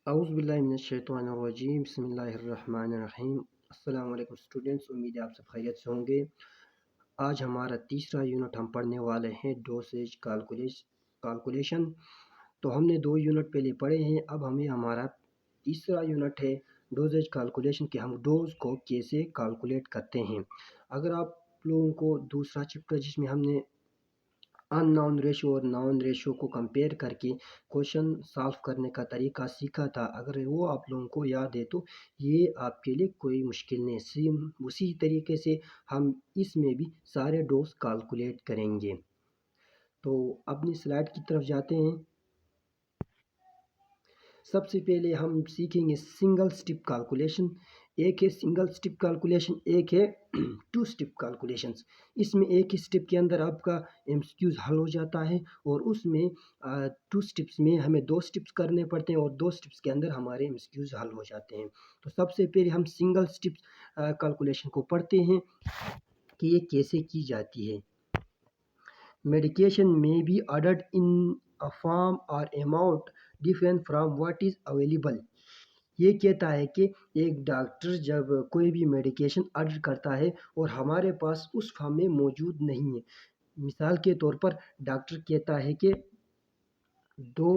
औज़ुबिल्लाहिमिनश्शैतानिर्रजीम बिस्मिल्लाहिर्रहमानिर्रहीम। अस्सलाम वालेकुम स्टूडेंट्स, उम्मीद है आप सब खैरियत से होंगे। आज हमारा तीसरा यूनिट हम पढ़ने वाले हैं डोसेज कैलकुलेशन। तो हमने 2 यूनिट पहले पढ़े हैं, अब हमें हमारा तीसरा यूनिट है डोसेज कैलकुलेशन कि हम डोज को कैसे कैलकुलेट करते हैं। अगर आप लोगों को दूसरा चैप्टर जिसमें हमने अननोन रेशो और नोन रेशो को कंपेयर करके क्वेश्चन सॉल्व करने का तरीका सीखा था, अगर वो आप लोगों को याद है तो ये आपके लिए कोई मुश्किल नहीं। सेम उसी तरीके से हम इसमें भी सारे डोज कैलकुलेट करेंगे। तो अपनी स्लाइड की तरफ जाते हैं। सबसे पहले हम सीखेंगे सिंगल स्टेप कैलकुलेशन। एक है सिंगल स्टेप कैलकुलेशन, एक है टू स्टेप कैलकुलेशंस। इसमें एक ही स्टेप के अंदर आपका एमसीक्यूज हल हो जाता है और उसमें टू स्टेप्स में हमें 2 स्टेप्स करने पड़ते हैं और 2 स्टेप्स के अंदर हमारे एमसीक्यूज हल हो जाते हैं। तो सबसे पहले हम सिंगल स्टेप कैलकुलेशन को पढ़ते हैं कि ये कैसे की जाती है। Medication may be ordered in a form or amount different from what is available। ये कहता है कि एक डॉक्टर जब कोई भी मेडिकेशन ऑर्डर करता है और हमारे पास उस फॉर्म में मौजूद नहीं है। मिसाल के तौर पर डॉक्टर कहता है कि 2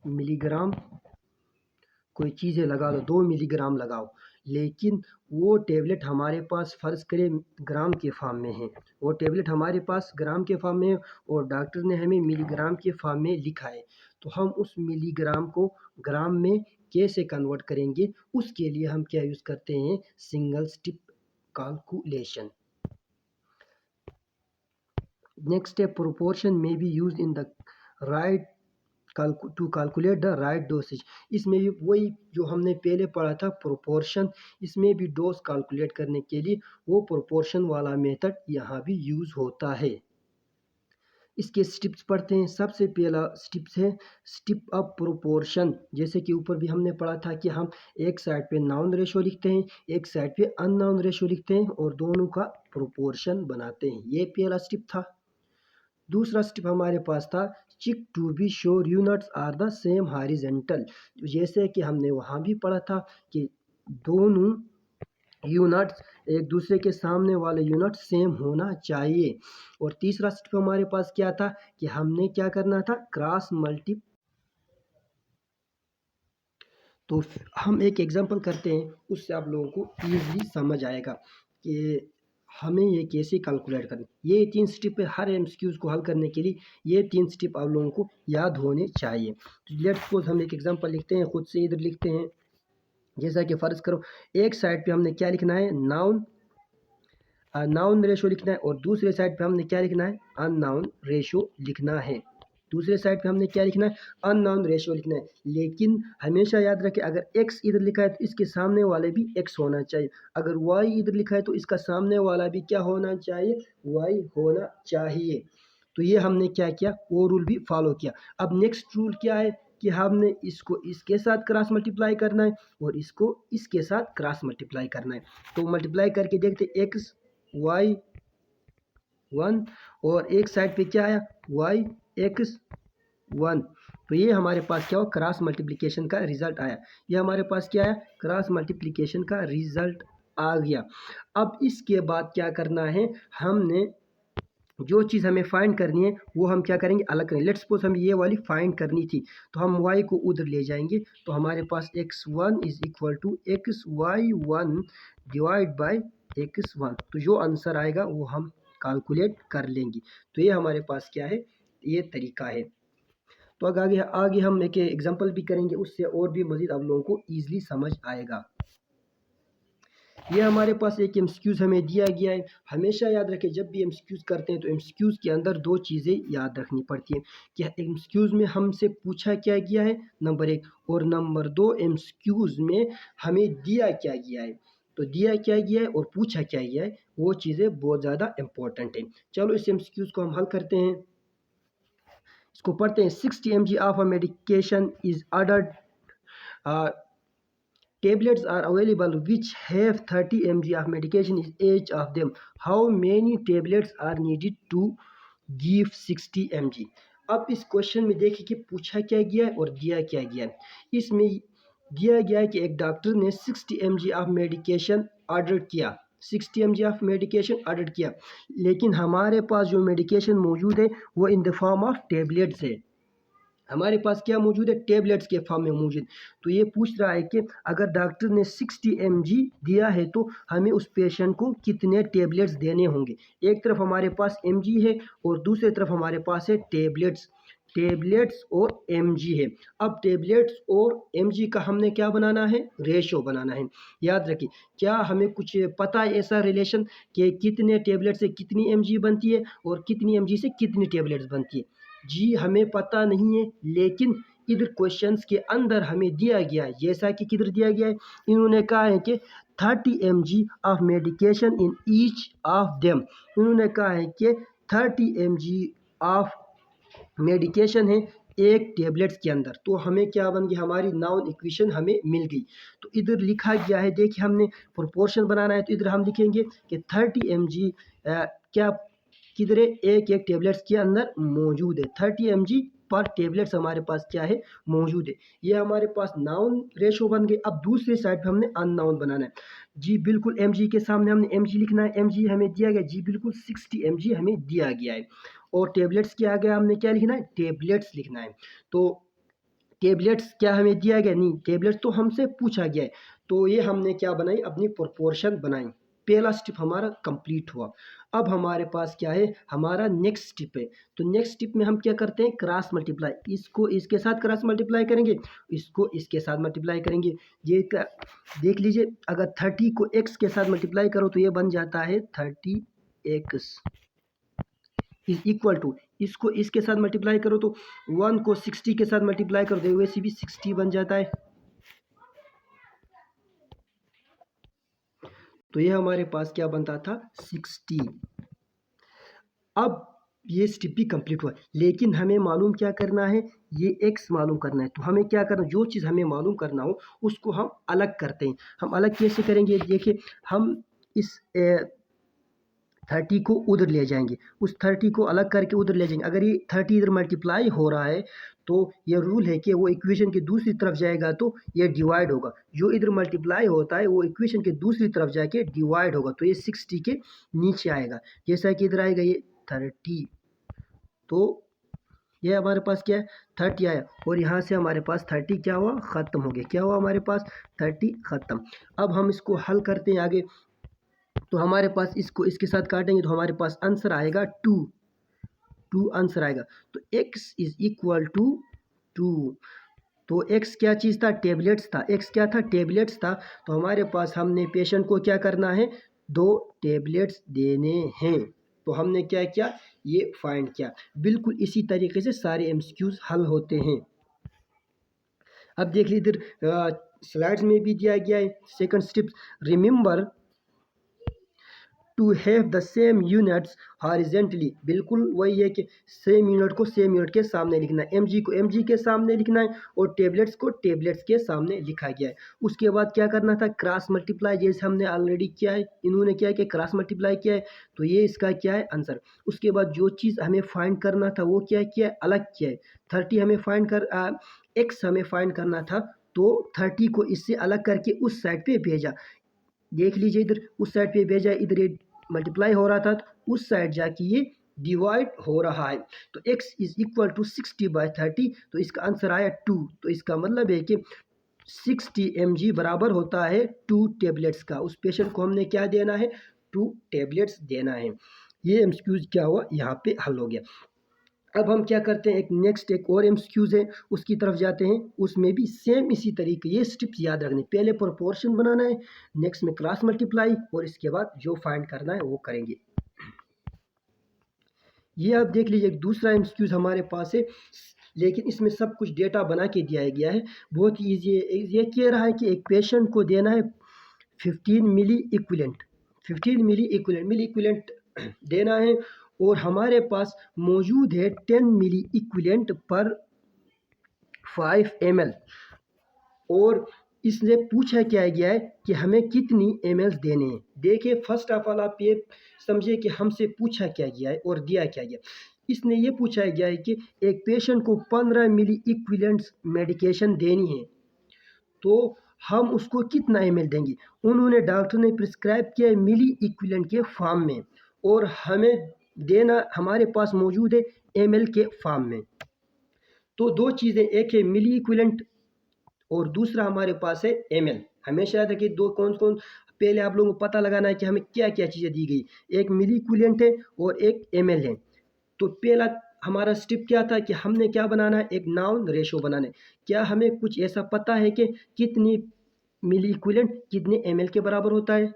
मिलीग्राम कोई चीज़ें लगा लो, 2 मिलीग्राम लगाओ, लेकिन वो टेबलेट हमारे पास फ़र्ज़ करें ग्राम के फॉर्म में है, वो टेबलेट हमारे पास ग्राम के फॉर्म में है और डॉक्टर ने हमें मिलीग्राम के फॉर्म में लिखा है। तो हम उस मिलीग्राम को ग्राम में कैसे कन्वर्ट करेंगे, उसके लिए हम क्या यूज़ करते हैं, सिंगल स्टेप कैलकुलेशन। नेक्स्ट है प्रोपोर्शन में be use in the right to calculate the right dosage. इसमें भी वही जो हमने पहले पढ़ा था प्रोपोर्शन, इसमें भी डोज कैलकुलेट करने के लिए वो प्रोपोर्शन वाला मेथड यहाँ भी यूज़ होता है। इसके स्टेप्स पढ़ते हैं। सबसे पहला स्टेप्स है स्टेप अप प्रोपोर्शन। जैसे कि ऊपर भी हमने पढ़ा था कि हम एक साइड पे नाउन रेशो लिखते हैं, एक साइड पे अननाउन रेशो लिखते हैं और दोनों का प्रोपोर्शन बनाते हैं। ये पहला स्टेप था। दूसरा स्टेप हमारे पास था check to be sure units are the same horizontal. जैसे कि हमने वहाँ भी पढ़ा था कि दोनों यूनिट्स एक दूसरे के सामने वाले यूनिट सेम होना चाहिए। और तीसरा स्टेप हमारे पास क्या था कि हमने क्या करना था, क्रॉस मल्टी। तो हम एक एग्जांपल करते हैं, उससे आप लोगों को ईजिली समझ आएगा कि हमें ये कैसे कैलकुलेट करना। ये 3 स्टेप है, हर एमसीक्यूज को हल करने के लिए ये 3 स्टेप आप लोगों को याद होने चाहिए। तो लेट्स सपोज हम एक एग्जांपल लिखते हैं, खुद से इधर लिखते हैं। जैसा कि फ़र्ज़ करो एक साइड पे हमने क्या लिखना है, नाउन रेशो लिखना है और दूसरे साइड पे हमने क्या लिखना है, अननाउन रेशो लिखना है। दूसरे साइड पे हमने क्या लिखना है, अननाउन रेशो लिखना है। लेकिन हमेशा याद रखें, अगर x इधर लिखा है तो इसके सामने वाले भी x होना चाहिए। अगर y इधर लिखा है तो इसका सामने वाला भी क्या होना चाहिए, y होना चाहिए। तो ये हमने क्या किया, वो रूल भी फॉलो किया। अब नेक्स्ट रूल क्या है कि हमने इसको इसके साथ क्रॉस मल्टीप्लाई करना है और इसको इसके साथ क्रॉस मल्टीप्लाई करना है। तो मल्टीप्लाई करके देखते x y 1 और एक साइड पे क्या आया, y x 1। तो ये हमारे पास क्या हो, क्रॉस मल्टीप्लिकेशन का रिजल्ट आया। ये हमारे पास क्या आया, क्रॉस मल्टीप्लिकेशन का रिजल्ट आ गया। अब इसके बाद क्या करना है, हमने जो चीज़ हमें फाइंड करनी है वो हम क्या करेंगे, अलग करेंगे। लेट्स सपोज हमें ये वाली फाइंड करनी थी तो हम y को उधर ले जाएंगे। तो हमारे पास x1 is equal to xy1 divide by x1। तो जो आंसर आएगा वो हम कैलकुलेट कर लेंगे। तो ये हमारे पास क्या है, ये तरीका है। तो आगे आगे हम एक एग्जांपल भी करेंगे, उससे और भी मज़ीद आप लोगों को ईजिली समझ आएगा। ये हमारे पास एक एमसीक्यूज़ हमें दिया गया है। हमेशा याद रखें, जब भी एमसीक्यूज़ करते हैं तो एमसीक्यूज़ के अंदर 2 चीज़ें याद रखनी पड़ती हैं कि एमसीक्यूज़ में हमसे पूछा क्या गया है, नंबर 1, और नंबर 2 एमसीक्यूज़ में हमें दिया क्या गया है। तो दिया क्या गया है और पूछा क्या गया है, वो चीज़ें बहुत ज़्यादा इंपॉर्टेंट हैं। चलो इस एमसीक्यूज़ को हम हल करते हैं। इसको पढ़ते हैं। 60 mg of a medication is ordered, tablets are available which have 30 mg of medication is each of them. How many tablets are needed to give 60 mg? अब इस क्वेश्चन में देखिए कि पूछा क्या गया है और दिया क्या गया है। इसमें दिया गया है कि एक डॉक्टर ने 60 mg ऑफ मेडिकेशन ऑर्डर किया, 60 mg ऑफ मेडिकेशन ऑर्डर किया, लेकिन हमारे पास जो मेडिकेशन मौजूद है वो in the form of tablets है। हमारे पास क्या मौजूद है, टेबलेट्स के फॉर्म में मौजूद। तो ये पूछ रहा है कि अगर डॉक्टर ने 60 mg दिया है तो हमें उस पेशेंट को कितने टेबलेट्स देने होंगे। एक तरफ हमारे पास mg है और दूसरी तरफ हमारे पास है टेबलेट्स, टेबलेट्स और mg है। अब टेबलेट्स और mg का हमने क्या बनाना है, रेशो बनाना है। याद रखिए, क्या हमें कुछ पता है ऐसा रिलेशन कि कितने टेबलेट से कितनी mg बनती है और कितनी mg से कितनी टेबलेट्स बनती है? जी हमें पता नहीं है, लेकिन इधर क्वेश्चंस के अंदर हमें दिया गया है, जैसा कि किधर दिया गया है, इन्होंने कहा है कि 30 mg of medication in each of them. इन्होंने कहा है कि 30 mg ऑफ मेडिकेशन है एक टेबलेट्स के अंदर। तो हमें क्या बन गई, हमारी नाउन इक्वेशन हमें मिल गई। तो इधर लिखा गया है, देखिए हमने प्रोपोर्शन बनाना है तो इधर हम लिखेंगे कि 30 mg क्या किधर है, एक एक टेबलेट्स के अंदर मौजूद है। 30 mg पर टेबलेट्स हमारे पास क्या है, मौजूद है। ये हमारे पास नाउन रेशो बन गए। अब दूसरी साइड पे हमने अननाउन बनाना है। जी बिल्कुल, mg के सामने हमने mg लिखना है, mg हमें दिया गया, जी बिल्कुल 60 mg हमें दिया गया है। और टेबलेट्स के आगे हमने क्या लिखना है, टेबलेट्स लिखना है। तो टेबलेट्स क्या हमें दिया गया, नहीं, टेबलेट्स तो हमसे पूछा गया है। तो ये हमने क्या बनाई, अपनी प्रोपोर्शन बनाई। पहला स्टेप हमारा कंप्लीट हुआ। अब हमारे पास क्या है, हमारा नेक्स्ट स्टेप है। तो नेक्स्ट स्टेप में हम क्या करते हैं, क्रॉस मल्टीप्लाई। इसको इसके साथ क्रॉस मल्टीप्लाई करेंगे, इसको इसके साथ मल्टीप्लाई करेंगे। ये देख लीजिए, अगर 30 को x के साथ मल्टीप्लाई करो तो ये बन जाता है 30x इज इक्वल टू, इसको इसके साथ मल्टीप्लाई करो तो 1 को 60 के साथ मल्टीप्लाई कर दो, वैसे भी 60 बन जाता है। तो ये हमारे पास क्या बनता था, 60। अब ये स्टेप भी कंप्लीट हुआ, लेकिन हमें मालूम क्या करना है, ये x मालूम करना है। तो हमें क्या करना, जो चीज़ हमें मालूम करना हो उसको हम अलग करते हैं। हम अलग कैसे करेंगे, देखिए हम इस 30 को उधर ले जाएंगे, उस 30 को अलग करके उधर ले जाएंगे। अगर ये 30 इधर मल्टीप्लाई हो रहा है तो ये रूल है कि वो इक्वेशन की दूसरी तरफ जाएगा तो ये डिवाइड होगा। जो इधर मल्टीप्लाई होता है वो इक्वेशन के दूसरी तरफ जाके डिवाइड होगा, तो ये 60 के नीचे आएगा। जैसा कि इधर आएगा ये 30, तो ये हमारे पास क्या है, 30 आया, और यहाँ से हमारे पास 30 क्या हुआ, ख़त्म हो गया। क्या हुआ हमारे पास, 30 ख़त्म। अब हम इसको हल करते हैं आगे। तो हमारे पास इसको इसके साथ काटेंगे तो हमारे पास आंसर आएगा 2 आंसर आएगा। तो x इज इक्वल टू 2। तो x क्या चीज़ था, टेबलेट्स था। x क्या था, टेबलेट्स था। तो हमारे पास हमने पेशेंट को क्या करना है, 2 टेबलेट्स देने हैं। तो हमने क्या किया, ये फाइंड किया। बिल्कुल इसी तरीके से सारे MCQs हल होते हैं। अब देख लीजिए, इधर स्लाइड्स में भी दिया गया है second step, remember to have the same units horizontally. बिल्कुल वही है कि सेम यूनिट को सेम यूनिट के सामने लिखना है, mg को mg के सामने लिखना है और टेबलेट्स को टेबलेट्स के सामने लिखा गया है। उसके बाद क्या करना था, क्रॉस मल्टीप्लाई, जैसे हमने ऑलरेडी किया है, इन्होंने क्या किया, क्रॉस मल्टीप्लाई किया है। तो ये इसका क्या है, आंसर। उसके बाद जो चीज़ हमें फाइंड करना था वो क्या किया है, अलग किया है। 30 हमें फाइंड कर x हमें फाइंड करना था, तो 30 को इससे अलग करके उस साइड पे भेजा। देख लीजिए, इधर उस साइड पे भेजा, इधर ये मल्टीप्लाई हो रहा था तो उस साइड जाके ये डिवाइड हो रहा है। तो x इज इक्वल टू 60/30, तो इसका आंसर आया 2। तो इसका मतलब है कि 60 mg बराबर होता है 2 टेबलेट्स का। उस पेशेंट को हमने क्या देना है, 2 टेबलेट्स देना है। ये MCQs क्या हुआ, यहाँ पे हल हो गया। अब हम क्या करते हैं, एक और MCQs है, उसकी तरफ जाते हैं। उसमें भी सेम इसी तरीके ये स्टेप्स याद रखने, पहले प्रोपोर्शन बनाना है, नेक्स्ट में क्रॉस मल्टीप्लाई, और इसके बाद जो फाइंड करना है वो करेंगे। ये आप देख लीजिए, एक दूसरा MCQs हमारे पास है, लेकिन इसमें सब कुछ डेटा बना के दिया गया है, बहुत ही ईजी है। ये कह रहा है कि एक पेशेंट को देना है 15 मिली इक्विलेंट, 15 मिली इक्विलेंट देना है, और हमारे पास मौजूद है 10 मिली इक्विलेंट पर 5 ml। और इसने पूछा क्या गया है कि हमें कितनी ml देने हैं। देखिए फर्स्ट ऑफ ऑल आप ये समझिए कि हमसे पूछा क्या गया है और दिया क्या गया। इसने ये पूछा गया है कि एक पेशेंट को 15 मिली इक्विवेलेंट मेडिकेशन देनी है, तो हम उसको कितना ml देंगे। उन्होंने डॉक्टर ने प्रिस्क्राइब किया है मिली इक्विवेलेंट के फॉर्म में, और हमें देना हमारे पास मौजूद है ml के फॉर्म में। तो दो चीज़ें, एक है मिली इक्विवेलेंट और दूसरा हमारे पास है ml। हमेशा याद रखिए दो कौन कौन, पहले आप लोगों को पता लगाना है कि हमें क्या क्या चीज़ें दी गई, एक मिली इक्विवेलेंट है और एक ml है। तो पहला हमारा स्टेप क्या था कि हमने क्या बनाना है, एक नाउन रेशो बनाना है। क्या हमें कुछ ऐसा पता है कि कितनी मिली इक्विवेलेंट कितने ml के बराबर होता है?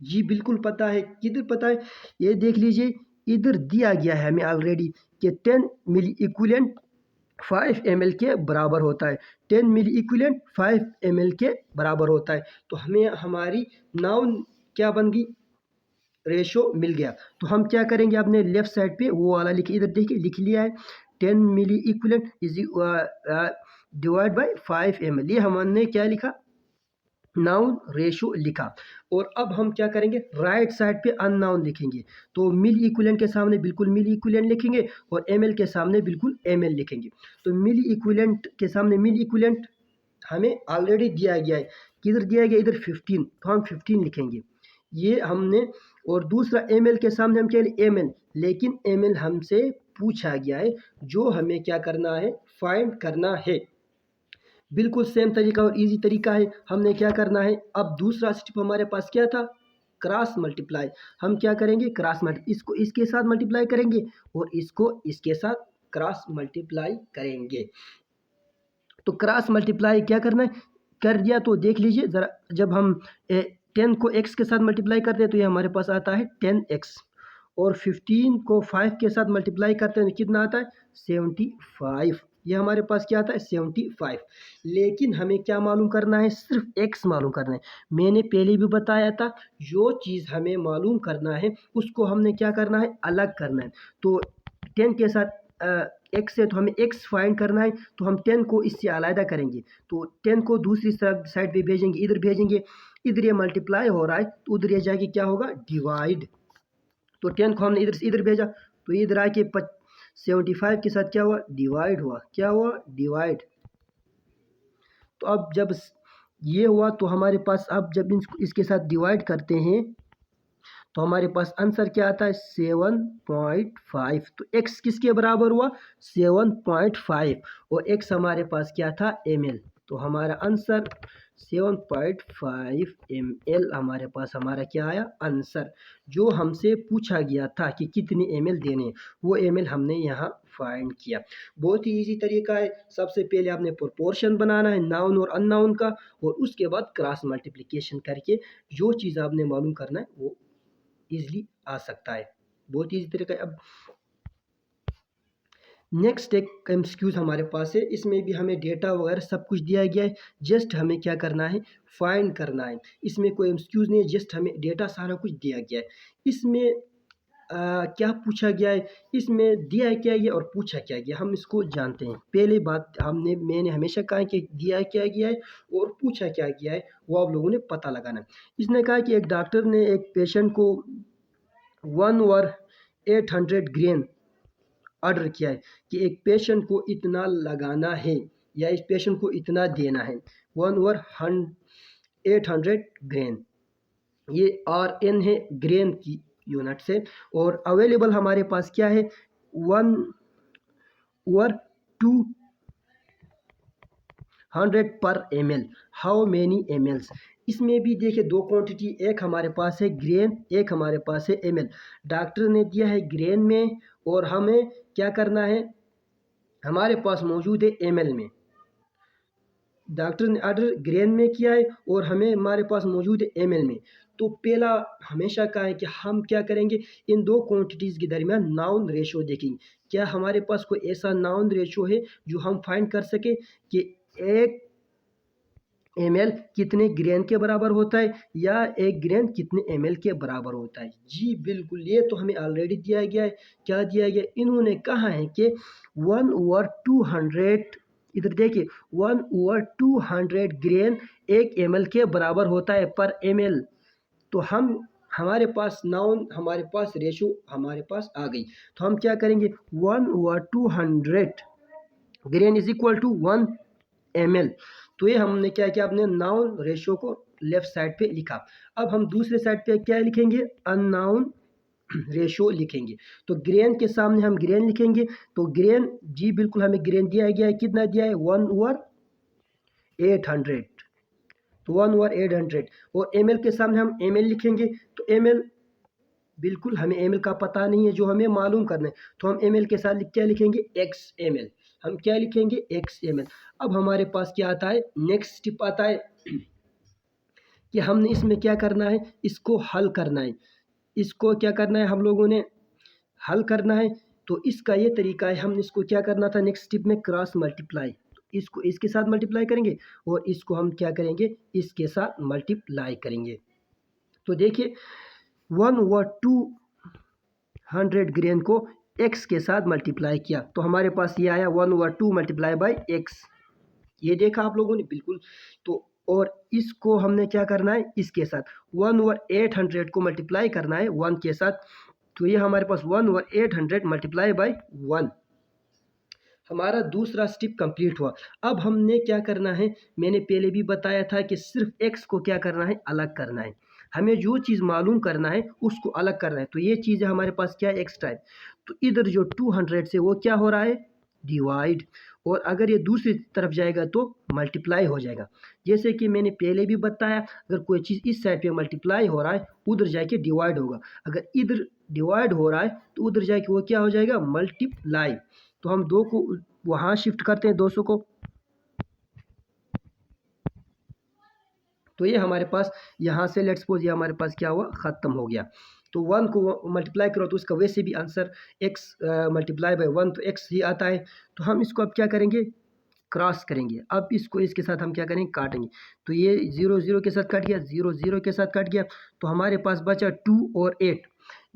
जी बिल्कुल पता है। किधर पता है, ये देख लीजिए, इधर दिया गया है हमें ऑलरेडी कि 10 मिली इक्विवेलेंट 5 ml के बराबर होता है। 10 मिली इक्विवेलेंट 5 ml के बराबर होता है। तो हमें हमारी नाउन क्या बन गई, रेशो मिल गया। तो हम क्या करेंगे, अपने लेफ्ट साइड पे वो वाला लिखे, इधर देखिए लिख लिया है 10 milli equivalent is divide by 5 ml। ये हमने क्या लिखा, नाउन रेशो लिखा। और अब हम क्या करेंगे, राइट साइड पे अननाउन लिखेंगे। तो मिली इक्विवेलेंट के सामने बिल्कुल मिली इक्विवेलेंट लिखेंगे और ml के सामने बिल्कुल ml लिखेंगे। तो मिली इक्विवेलेंट के सामने मिली इक्विवेलेंट हमें ऑलरेडी दिया गया है, किधर दिया गया, इधर 15, तो हम 15 लिखेंगे, ये हमने। और दूसरा ml के सामने हम क्या ml, लेकिन ml हमसे पूछा गया है, जो हमें क्या करना है, फाइंड करना है। बिल्कुल सेम तरीका और इजी तरीका है। हमने क्या करना है, अब दूसरा स्टेप हमारे पास क्या था, क्रॉस मल्टीप्लाई। हम क्या करेंगे, क्रॉस मल्टी, इसको इसके साथ मल्टीप्लाई करेंगे और इसको इसके साथ क्रॉस मल्टीप्लाई करेंगे। तो क्रॉस मल्टीप्लाई क्या करना है, कर दिया तो देख लीजिए ज़रा, जब हम 10 को x के साथ मल्टीप्लाई करते हैं तो ये हमारे पास आता है 10x, और 15 को 5 के साथ मल्टीप्लाई करते हैं तो कितना आता है 75। ये हमारे पास क्या आता है 75। लेकिन हमें क्या मालूम करना है, सिर्फ x मालूम करना है। मैंने पहले भी बताया था, जो चीज़ हमें मालूम करना है उसको हमने क्या करना है, अलग करना है। तो 10 के साथ x है तो हमें x फाइंड करना है, तो हम 10 को इससे अलग करेंगे। तो 10 को दूसरी साइड पे भेजेंगे, इधर भेजेंगे, इधर ये मल्टीप्लाई हो रहा है तो उधर ये जाके क्या होगा, डिवाइड। तो 10 को हमने इधर से इधर भेजा तो इधर आके 75 के साथ क्या हुआ, डिवाइड हुआ। क्या हुआ, डिवाइड। तो अब जब ये हुआ तो हमारे पास, अब जब इसके साथ डिवाइड करते हैं तो हमारे पास आंसर क्या आता है 7.5। तो x किसके बराबर हुआ, 7.5, और x हमारे पास क्या था, ml। तो हमारा आंसर 7.5 ml हमारे पास हमारा क्या आया आंसर। जो हमसे पूछा गया था कि कितने ml देने, वो ml हमने यहाँ फाइंड किया। बहुत ही इजी तरीका है। सबसे पहले आपने प्रोपोर्शन बनाना है नाउन और अननाउन का, और उसके बाद क्रॉस मल्टीप्लिकेशन करके जो चीज़ आपने मालूम करना है वो इजीली आ सकता है। बहुत इजी तरीका है। अब नेक्स्ट एक एमसीक्यूज हमारे पास है, इसमें भी हमें डेटा वगैरह सब कुछ दिया गया है, जस्ट हमें क्या करना है, फाइंड करना है। इसमें कोई एमसीक्यूज नहीं है, जस्ट हमें डेटा सारा कुछ दिया गया है। इसमें क्या पूछा गया है, इसमें दिया क्या गया और पूछा क्या गया, हम इसको जानते हैं। पहली बात मैंने हमेशा कहा कि दिया क्या गया है और पूछा क्या गया है, वो आप लोगों ने पता लगाना है। इसने कहा कि एक डॉक्टर ने एक पेशेंट को 1/800 ग्रेन ऑर्डर किया है कि एक पेशेंट को इतना लगाना है या इस पेशेंट को इतना देना है। 1/800 ग्रेन, ये RN है, ग्रेन की यूनिट से। और अवेलेबल हमारे पास क्या है, 1/200 पर ml। How many ml। इसमें भी देखिए दो क्वांटिटी, एक हमारे पास है ग्रेन, एक हमारे पास है ml। डॉक्टर ने दिया है ग्रेन में और हमें क्या करना है, हमारे पास मौजूद है ml में। डॉक्टर ने ऑर्डर ग्रेन में किया है और हमें हमारे पास मौजूद है ml में। तो पहला हमेशा कहा है कि हम क्या करेंगे, इन दो क्वांटिटीज़ के दरमियान नाउन रेशो देखेंगे। क्या हमारे पास कोई ऐसा नाउन रेशो है जो हम फाइंड कर सके कि 1 ml कितने ग्रेन के बराबर होता है या 1 ग्रेन कितने ml के बराबर होता है। जी बिल्कुल, ये तो हमें ऑलरेडी दिया गया है। क्या दिया गया, इन्होंने कहा है कि 1/200, इधर देखिए 1/200 ग्रेन 1 ml के बराबर होता है पर ml। तो हम हमारे पास नाउन, हमारे पास रेशो हमारे पास आ गई। तो हम क्या करेंगे, 1/200 grain is equal to 1 ml। तो ये हमने क्या किया, अपने नाउन रेशो को लेफ्ट साइड पे लिखा। अब हम दूसरे साइड पे क्या लिखेंगे, अननाउन रेशो लिखेंगे। तो ग्रेन के सामने हम ग्रेन लिखेंगे। तो ग्रेन जी बिल्कुल हमें ग्रेन दिया गया है, कितना दिया है, 1/800। तो 1/800। और एम के सामने हम एम लिखेंगे। तो एम बिल्कुल हमें एम का पता नहीं है, जो हमें मालूम करना है। तो हम एम के साथ क्या लिखेंगे, XML। हम क्या लिखेंगे, XML। अब हमारे पास क्या आता है, नेक्स्ट स्टेप आता है कि हमने इसमें क्या करना है, इसको हल करना है। इसको क्या करना है, हम लोगों ने हल करना है। तो इसका ये तरीका है, हम इसको क्या करना था, नेक्स्ट स्टेप में क्रॉस मल्टीप्लाई। तो इसको इसके साथ मल्टीप्लाई करेंगे और इसको हम क्या करेंगे, इसके साथ मल्टीप्लाई करेंगे। तो देखिए 1/200 ग्रेन को x के साथ मल्टीप्लाई किया, तो हमारे पास ये आया 1/2 मल्टीप्लाई बाई x। ये देखा आप लोगों ने, बिल्कुल। तो और इसको हमने क्या करना है, इसके साथ 1/800 को मल्टीप्लाई करना है 1 के साथ। तो ये हमारे पास 1/800 मल्टीप्लाई बाई 1। हमारा दूसरा स्टेप कंप्लीट हुआ। अब हमने क्या करना है, मैंने पहले भी बताया था कि सिर्फ x को क्या करना है, अलग करना है। हमें जो चीज़ मालूम करना है उसको अलग करना है। तो ये चीज़ हमारे पास क्या है, एक्स्ट्रा है। तो इधर जो 200 से वो क्या हो रहा है, डिवाइड। और अगर ये दूसरी तरफ जाएगा तो मल्टीप्लाई हो जाएगा। जैसे कि मैंने पहले भी बताया, अगर कोई चीज़ इस साइड पे मल्टीप्लाई हो रहा है, उधर जाके डिवाइड होगा। अगर इधर डिवाइड हो रहा है तो उधर जाके वो क्या हो जाएगा, मल्टीप्लाई। तो हम 2 को वहाँ शिफ्ट करते हैं, 200 को। तो ये हमारे पास यहाँ से लेट्स सपोज ये हमारे पास क्या हुआ, ख़त्म हो गया। तो 1 को मल्टीप्लाई करो तो उसका वैसे भी आंसर x मल्टीप्लाई बाई 1 तो x ही आता है। तो हम इसको अब क्या करेंगे, क्रॉस करेंगे। अब इसको इसके साथ हम क्या करेंगे, काटेंगे। तो ये 0 0 के साथ कट गया, 0 0 के साथ कट गया। तो हमारे पास बचा 2 और 8।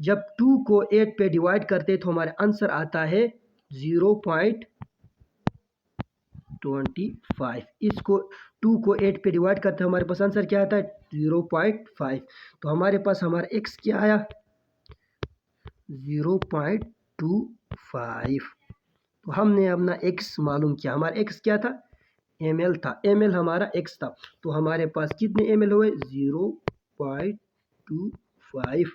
जब 2 को 8 पे डिवाइड करते तो हमारा आंसर आता है 0.25। इसको 2 को 8 पे डिवाइड करते हैं, हमारे पास आंसर क्या आता है, 0.5। तो हमारे पास हमारा x क्या आया, 0.25। तो हमने अपना x मालूम किया। हमारा x क्या था, ml था, ml हमारा x था। तो हमारे पास कितने ml हुए, 0.25।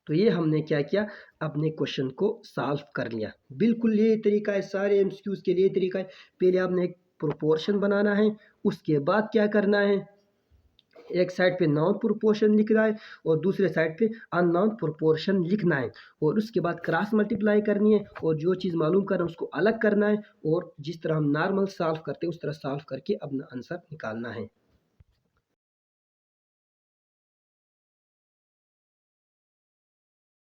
तो ये हमने क्या किया, अपने क्वेश्चन को सॉल्व कर लिया। बिल्कुल ये तरीका है, सारे एमसीक्यूज के लिए तरीका है। पहले आपने एक प्रोपोर्शन बनाना है, उसके बाद क्या करना है, एक साइड पे नाउन प्रोपोर्शन लिखना है और दूसरे साइड पे अननाउन प्रोपोर्शन लिखना है। और उसके बाद क्रॉस मल्टीप्लाई करनी है और जो चीज़ मालूम करना है उसको अलग करना है। और जिस तरह हम नॉर्मल सॉल्व करते हैं उस तरह सॉल्व करके अपना आंसर निकालना है।